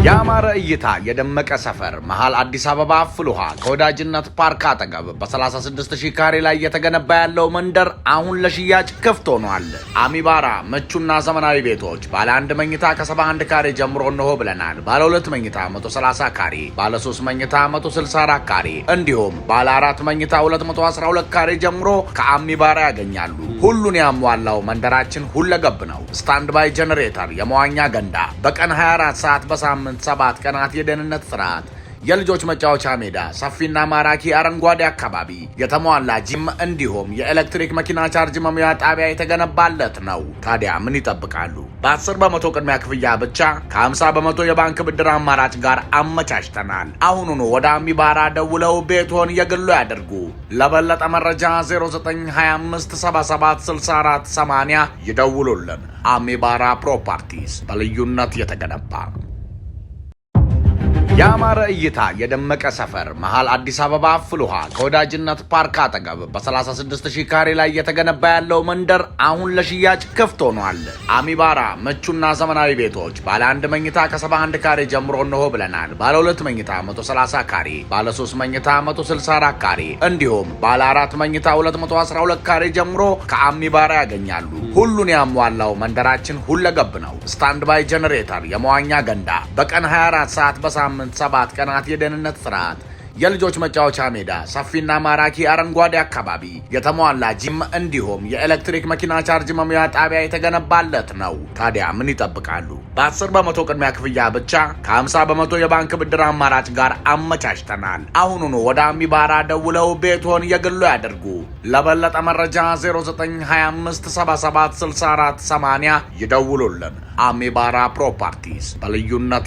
ያማረ እይታ የደመቀ ሰፈር መሃል አዲስ አበባ ፍሉሃ ከወዳጅነት ፓርክ አጠገብ በ36000 ካሬ ላይ የተገነባ ያለው መንደር አሁን ለሽያጭ ክፍት ሆኗል። አሚባራ ምቹና ዘመናዊ ቤቶች ባለ 1 መኝታ ከ71 ካሬ ጀምሮ ነው ብለናል። ባለ 2 መኝታ 130 ካሬ፣ ባለ 3 መኝታ 164 ካሬ እንዲሁም ባለ 4 መኝታ 212 ካሬ ጀምሮ ከአሚባራ ያገኛሉ። ሁሉን ያሟላው መንደራችን ሁለገብ ነው። ስታንድ ባይ ጄኔሬተር፣ የመዋኛ ገንዳ፣ በቀን 24 ሰዓት በሳምንት 7 ቀናት የደህንነት ስርዓት፣ የልጆች መጫወቻ ሜዳ፣ ሰፊና ማራኪ አረንጓዴ አካባቢ፣ የተሟላ ጂም እንዲሁም የኤሌክትሪክ መኪና ቻርጅ መሙያ ጣቢያ የተገነባለት ነው። ታዲያ ምን ይጠብቃሉ? በ10 በመቶ ቅድሚያ ክፍያ ብቻ ከ50 በመቶ የባንክ ብድር አማራጭ ጋር አመቻችተናል። አሁኑኑ ወደ አሚባራ ደውለው ቤቶን የግሉ ያድርጉ። ለበለጠ መረጃ 0925776480 ይደውሉልን። አሚባራ ፕሮፐርቲስ በልዩነት የተገነባ ያማረ እይታ የደመቀ ሰፈር መሃል አዲስ አበባ ፍሉሃ ከወዳጅነት ፓርክ አጠገብ በ36000 ካሬ ላይ የተገነባ ያለው መንደር አሁን ለሽያጭ ክፍት ሆኗል። አሚባራ ምቹና ዘመናዊ ቤቶች ባለ 1 መኝታ ከ71 ካሬ ጀምሮ ነው ብለናል። ባለ 2 መኝታ 130 ካሬ፣ ባለ 3 መኝታ 164 ካሬ እንዲሁም ባለ 4 መኝታ 212 ካሬ ጀምሮ ከአሚባራ ያገኛሉ። ሁሉን ያሟላው መንደራችን ሁለገብ ነው። ስታንድ ባይ ጄኔሬተር፣ የመዋኛ ገንዳ፣ በቀን 24 ሰዓት በሳምንት 7 ቀናት የደህንነት ስርዓት፣ የልጆች መጫወቻ ሜዳ፣ ሰፊና ማራኪ አረንጓዴ አካባቢ፣ የተሟላ ጂም እንዲሁም የኤሌክትሪክ መኪና ቻርጅ መሙያ ጣቢያ የተገነባለት ነው። ታዲያ ምን ይጠብቃሉ? በ10 በመቶ ቅድሚያ ክፍያ ብቻ ከ50 በመቶ የባንክ ብድር አማራጭ ጋር አመቻችተናል። አሁኑኑ ወደ አሚባራ ደውለው ቤቶን የግሉ ያድርጉ። ለበለጠ መረጃ 0925776480 ይደውሉልን። አሚባራ ፕሮፐርቲስ በልዩነት